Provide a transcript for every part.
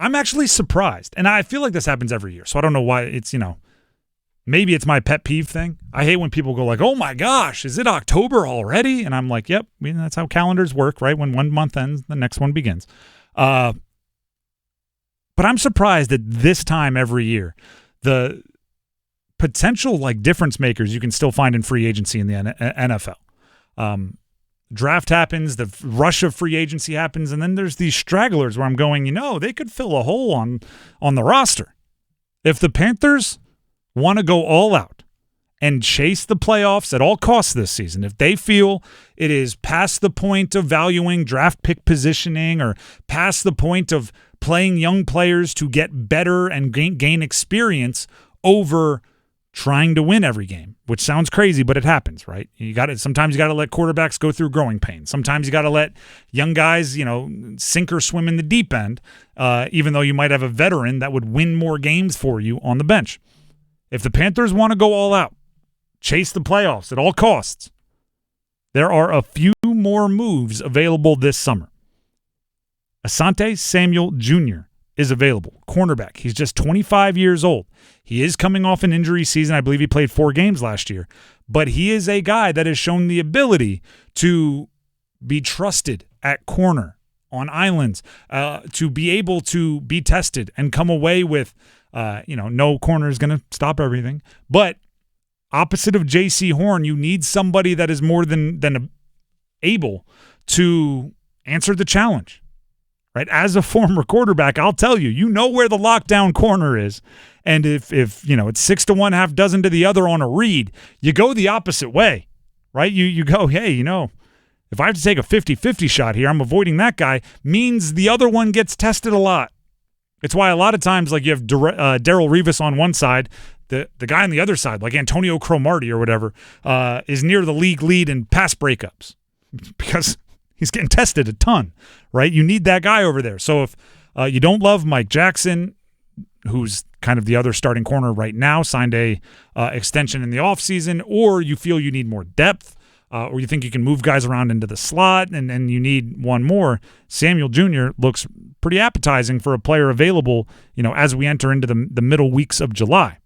I'm actually surprised. And I feel like this happens every year. So I don't know why it's, maybe it's my pet peeve thing. I hate when people go like, oh my gosh, is it October already? And I'm like, yep, that's how calendars work, right? When one month ends, the next one begins. But I'm surprised that this time every year, the potential like difference makers you can still find in free agency in the NFL. Draft happens, the rush of free agency happens, and then there's these stragglers where I'm going, they could fill a hole on the roster. If the Panthers want to go all out and chase the playoffs at all costs this season, if they feel it is past the point of valuing draft pick positioning or past the point of playing young players to get better and gain experience over trying to win every game, which sounds crazy, but it happens, right? Sometimes you got to let quarterbacks go through growing pains. Sometimes you got to let young guys, sink or swim in the deep end, even though you might have a veteran that would win more games for you on the bench. If the Panthers want to go all out, chase the playoffs at all costs, there are a few more moves available this summer. Asante Samuel Jr. is available, cornerback. He's just 25 years old. He is coming off an injury season. I believe he played 4 games last year. But he is a guy that has shown the ability to be trusted at corner, on islands, to be able to be tested and come away with, no corner is going to stop everything. But opposite of J.C. Horn, you need somebody that is more than able to answer the challenge. Right, as a former quarterback, I'll tell you, where the lockdown corner is, and if it's 6 to 1, half dozen to the other on a read, you go the opposite way, right? You go, hey, if I have to take a 50-50 shot here, I'm avoiding that guy. Means the other one gets tested a lot. It's why a lot of times, like you have Darrelle Revis on one side, the guy on the other side, like Antonio Cromartie or whatever, is near the league lead in pass breakups because he's getting tested a ton, right? You need that guy over there. So if you don't love Mike Jackson, who's kind of the other starting corner right now, signed a extension in the offseason, or you feel you need more depth, or you think you can move guys around into the slot and you need one more, Samuel Jr. looks pretty appetizing for a player available, as we enter into the middle weeks of July.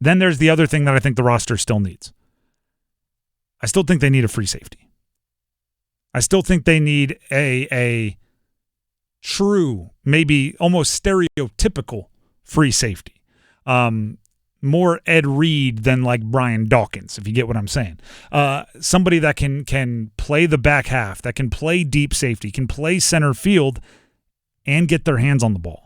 Then there's the other thing that I think the roster still needs. I still think they need a free safety. I still think they need a true, maybe almost stereotypical free safety. More Ed Reed than like Brian Dawkins, if you get what I'm saying. Somebody that can play the back half, that can play deep safety, can play center field, and get their hands on the ball.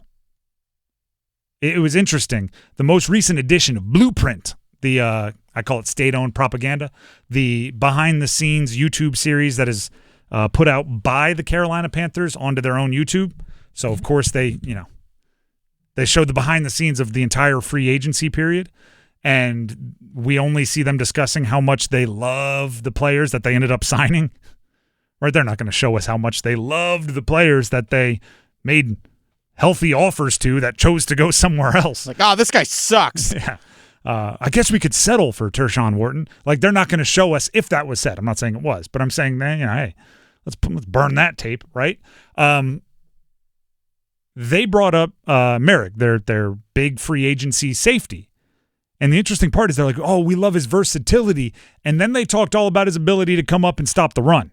It was interesting. The most recent edition of Blueprint, I call it state-owned propaganda, the behind-the-scenes YouTube series that is put out by the Carolina Panthers onto their own YouTube. So, of course, they showed the behind the scenes of the entire free agency period, and we only see them discussing how much they love the players that they ended up signing. Right? They're not going to show us how much they loved the players that they made healthy offers to that chose to go somewhere else. Like, oh, this guy sucks. Yeah. I guess we could settle for Tershawn Wharton. Like, they're not going to show us if that was said. I'm not saying it was, but I'm saying, hey, let's burn that tape, right? They brought up Merrick, their big free agency safety. And the interesting part is they're like, oh, we love his versatility. And then they talked all about his ability to come up and stop the run.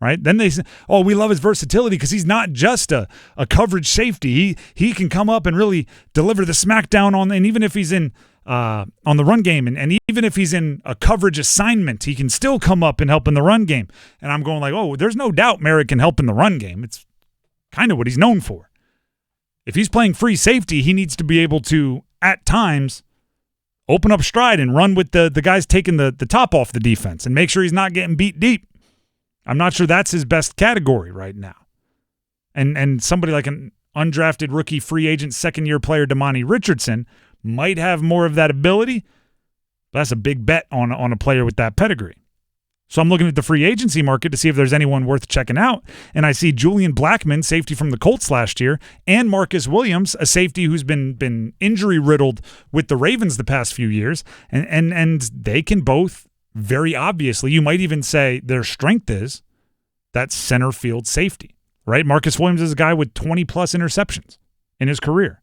Right? Then they say, oh, we love his versatility because he's not just a coverage safety. He can come up and really deliver the smackdown on, and even if he's in on the run game, and even if he's in a coverage assignment, he can still come up and help in the run game. And I'm going like, oh, there's no doubt Merrick can help in the run game. It's kind of what he's known for. If he's playing free safety, he needs to be able to, at times, open up stride and run with the guys taking the top off the defense and make sure he's not getting beat deep. I'm not sure that's his best category right now. And somebody like an undrafted rookie free agent second-year player, Damani Richardson, might have more of that ability, but that's a big bet on a player with that pedigree. So I'm looking at the free agency market to see if there's anyone worth checking out, and I see Julian Blackmon, safety from the Colts last year, and Marcus Williams, a safety who's been injury-riddled with the Ravens the past few years, and they can both very obviously, you might even say their strength is that center field safety, right? Marcus Williams is a guy with 20-plus interceptions in his career.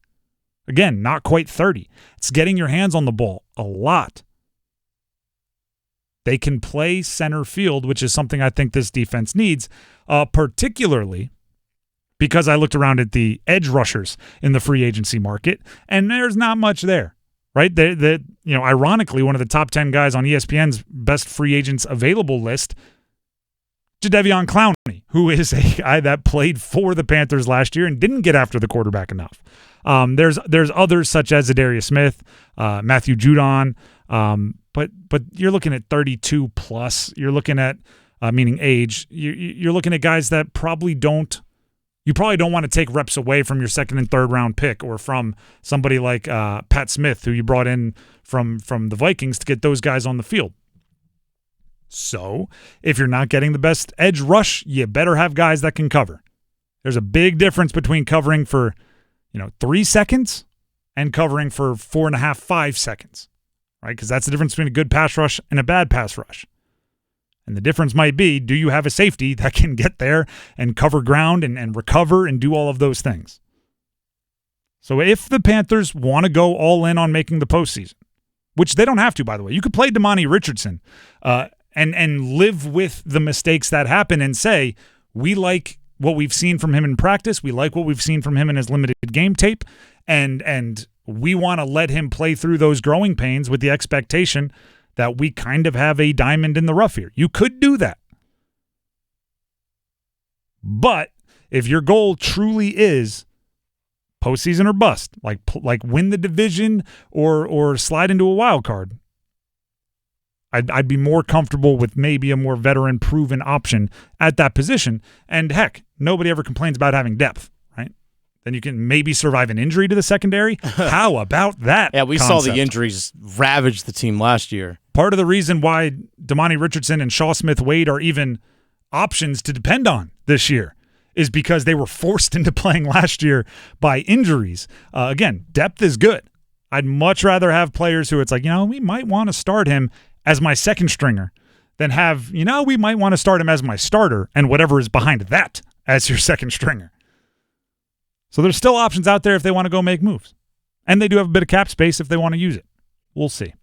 Again, not quite 30. It's getting your hands on the ball a lot. They can play center field, which is something I think this defense needs, particularly because I looked around at the edge rushers in the free agency market, and there's not much there, right? Ironically, one of the top 10 guys on ESPN's best free agents available list, Jadeveon Clowney, who is a guy that played for the Panthers last year and didn't get after the quarterback enough. There's others such as Zadarius Smith, Matthew Judon, but you're looking at 32 plus. You're looking at meaning age. You're looking at guys that probably don't want to take reps away from your second and third round pick or from somebody like Pat Smith, who you brought in from the Vikings to get those guys on the field. So if you're not getting the best edge rush, you better have guys that can cover. There's a big difference between covering for 3 seconds and covering for 4.5, 5 seconds, right? Because that's the difference between a good pass rush and a bad pass rush. And the difference might be, do you have a safety that can get there and cover ground and recover and do all of those things? So if the Panthers want to go all in on making the postseason, which they don't have to, by the way, you could play Damani Richardson and live with the mistakes that happen and say, we like what we've seen from him in practice. We like what we've seen from him in his limited game tape. And we want to let him play through those growing pains with the expectation that we kind of have a diamond in the rough here. You could do that. But if your goal truly is postseason or bust, like win the division or slide into a wild card, I'd be more comfortable with maybe a more veteran proven option at that position. And heck, nobody ever complains about having depth, right? Then you can maybe survive an injury to the secondary. How about that? Yeah, we saw the injuries ravage the team last year. Part of the reason why Damani Richardson and Shaw Smith-Wade are even options to depend on this year is because they were forced into playing last year by injuries. Again, depth is good. I'd much rather have players who it's like, we might want to start him as my second stringer than have, we might want to start him as my starter and whatever is behind that as your second stringer. So there's still options out there if they want to go make moves. And they do have a bit of cap space if they want to use it. We'll see.